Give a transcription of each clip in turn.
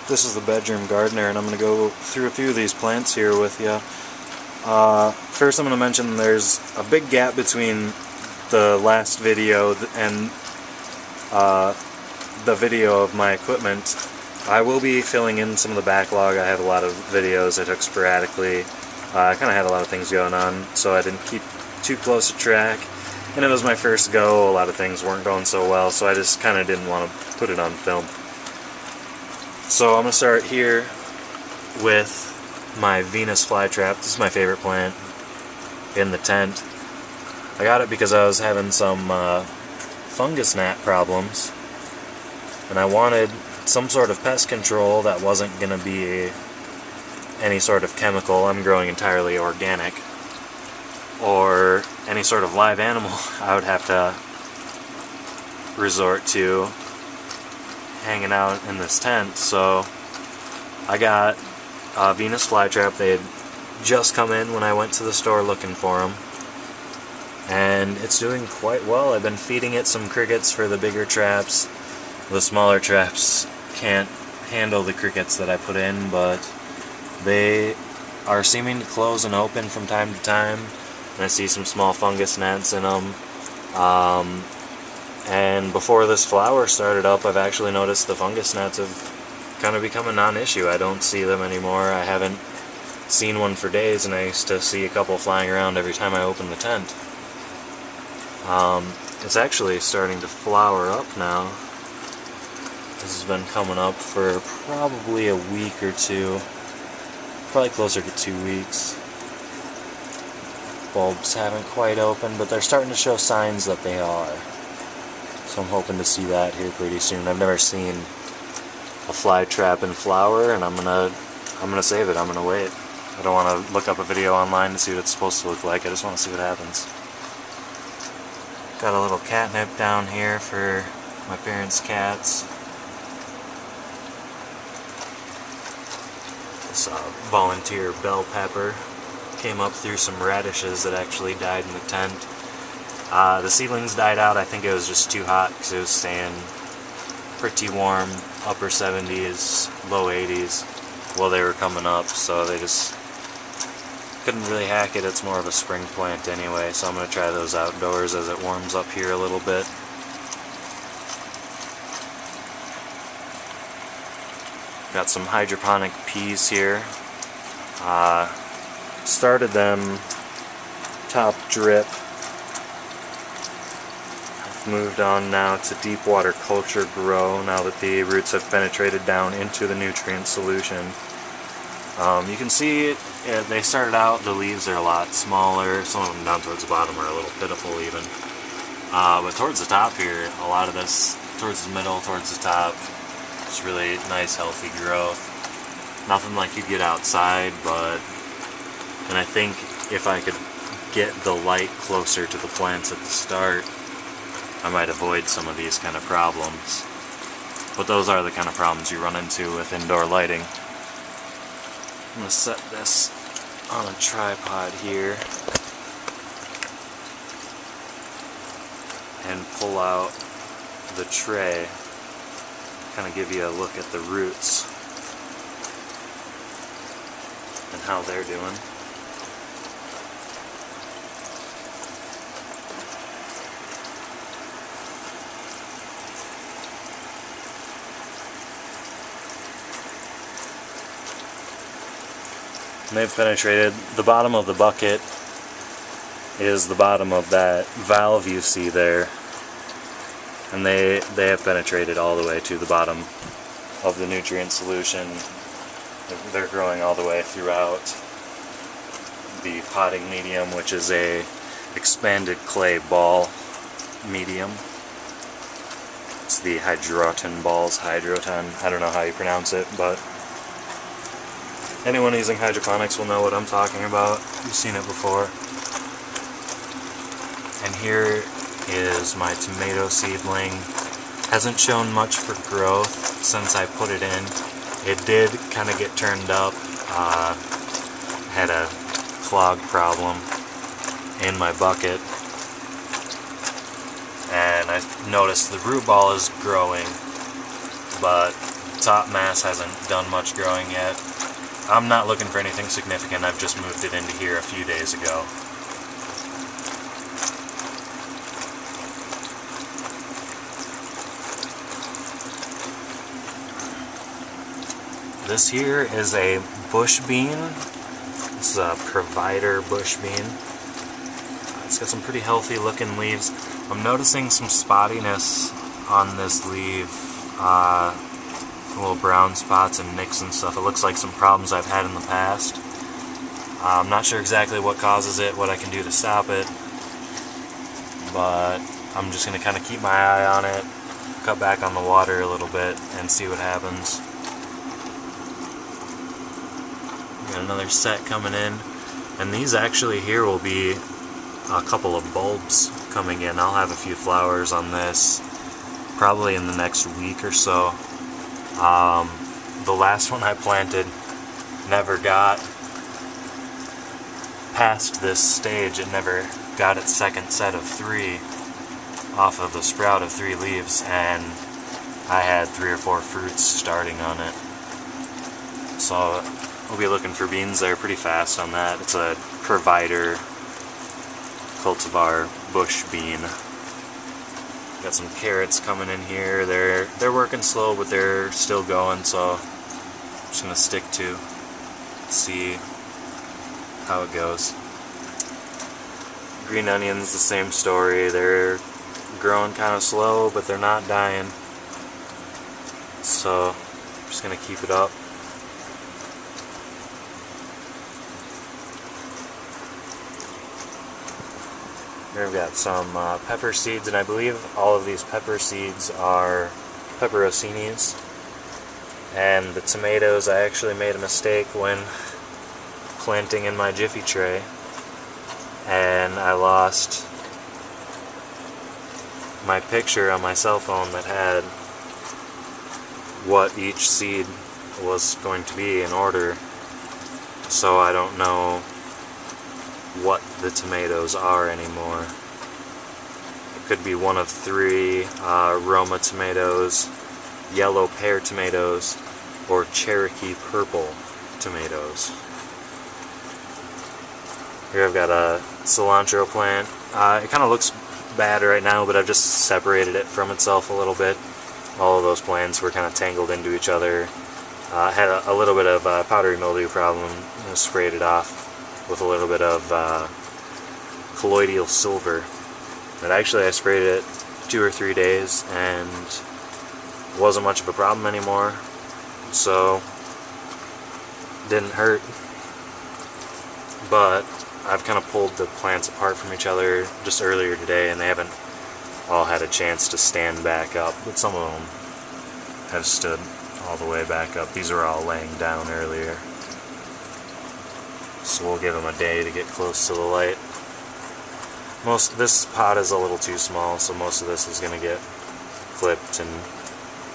This is the Bedroom Gardener, and I'm going to go through a few of these plants here with you. First I'm going to mention there's a big gap between the last video and the video of my equipment. I will be filling in some of the backlog. I have a lot of videos I took sporadically. I kind of had a lot of things going on, so I didn't keep too close a track. And it was my first go. A lot of things weren't going so well, so I just kind of didn't want to put it on film. So I'm going to start here with my Venus flytrap. This is my favorite plant in the tent. I got it because I was having some fungus gnat problems, and I wanted some sort of pest control that wasn't going to be any sort of chemical. I'm growing entirely organic, or any sort of live animal I would have to resort to hanging out in this tent. So I got a Venus flytrap. They had just come in when I went to the store looking for them, and it's doing quite well. I've been feeding it some crickets for the bigger traps. The smaller traps can't handle the crickets that I put in, but they are seeming to close and open from time to time, and I see some small fungus gnats in them. And before this flower started up, I've actually noticed the fungus gnats have kind of become a non-issue. I don't see them anymore. I haven't seen one for days, and I used to see a couple flying around every time I opened the tent. It's actually starting to flower up now. This has been coming up for probably a week or two, probably closer to 2 weeks. Bulbs haven't quite opened, but they're starting to show signs that they are. So I'm hoping to see that here pretty soon. I've never seen a fly trap in flower, and I'm gonna save it. I'm gonna wait. I don't want to look up a video online to see what it's supposed to look like. I just want to see what happens. Got a little catnip down here for my parents' cats. This volunteer bell pepper came up through some radishes that actually died in the tent. The seedlings died out. I think it was just too hot because it was staying pretty warm, upper 70s, low 80s, while they were coming up, so they just couldn't really hack it. It's more of a spring plant anyway, so I'm going to try those outdoors as it warms up here a little bit. Got some hydroponic peas here. Started them top drip. I've moved on now to deep water culture grow now that the roots have penetrated down into the nutrient solution. You can see they started out, the leaves are a lot smaller. Some of them down towards the bottom are a little pitiful even. But towards the top here, a lot of this, towards the middle, towards the top, it's really nice healthy growth. Nothing like you'd get outside, and I think if I could get the light closer to the plants at the start, I might avoid some of these kind of problems. But those are the kind of problems you run into with indoor lighting. I'm going to set this on a tripod here and pull out the tray, kind of give you a look at the roots and how they're doing. And they've penetrated. The bottom of the bucket is the bottom of that valve you see there, and they have penetrated all the way to the bottom of the nutrient solution. They're growing all the way throughout the potting medium, which is a expanded clay ball medium. It's the hydroton balls, hydroton, I don't know how you pronounce it, but anyone using hydroponics will know what I'm talking about. You've seen it before. And here is my tomato seedling. Hasn't shown much for growth since I put it in. It did kind of get turned up. Had a clog problem in my bucket. And I noticed the root ball is growing, but top mass hasn't done much growing yet. I'm not looking for anything significant. I've just moved it into here a few days ago. This here is a bush bean. This is a provider bush bean. It's got some pretty healthy looking leaves. I'm noticing some spottiness on this leaf. Little brown spots and nicks and stuff. It looks like some problems I've had in the past. I'm not sure exactly what causes it, what I can do to stop it, but I'm just going to kind of keep my eye on it, cut back on the water a little bit, and see what happens. Got another set coming in, and these actually here will be a couple of bulbs coming in. I'll have a few flowers on this probably in the next week or so. The last one I planted never got past this stage. It never got its second set of 3 off of the sprout of 3 leaves, and I had 3 or 4 fruits starting on it. So we'll be looking for beans there pretty fast on that. It's a provider cultivar bush bean. Got some carrots coming in here. They're working slow, but they're still going, so I'm just gonna stick to see how it goes. Green onions, the same story. They're growing kind of slow, but they're not dying. So I'm just gonna keep it up. Here we've got some pepper seeds, and I believe all of these pepper seeds are pepperoncinis. And the tomatoes, I actually made a mistake when planting in my Jiffy tray, and I lost my picture on my cell phone that had what each seed was going to be in order, so I don't know what the tomatoes are anymore. It could be one of 3 Roma tomatoes, yellow pear tomatoes, or Cherokee purple tomatoes. Here I've got a cilantro plant. It kind of looks bad right now, but I've just separated it from itself a little bit. All of those plants were kind of tangled into each other. I had a little bit of powdery mildew problem. I sprayed it off with a little bit of colloidal silver. But actually I sprayed it 2 or 3 days and it wasn't much of a problem anymore, so it didn't hurt. But I've kind of pulled the plants apart from each other just earlier today, and they haven't all had a chance to stand back up, but some of them have stood all the way back up. These were all laying down earlier. So we'll give them a day to get close to the light. This pot is a little too small, so most of this is going to get clipped and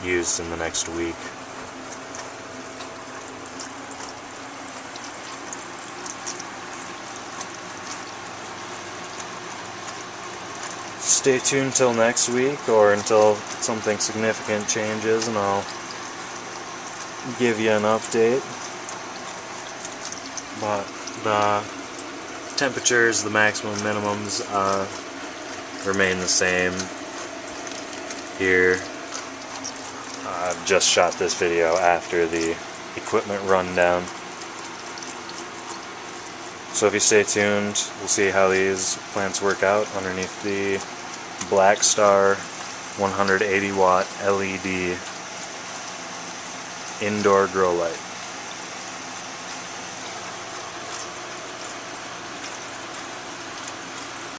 used in the next week. Stay tuned till next week, or until something significant changes, and I'll give you an update. But the temperatures, the maximum minimums, remain the same here. I've just shot this video after the equipment rundown. So if you stay tuned, we'll see how these plants work out underneath the Black Star 180 watt LED indoor grow light.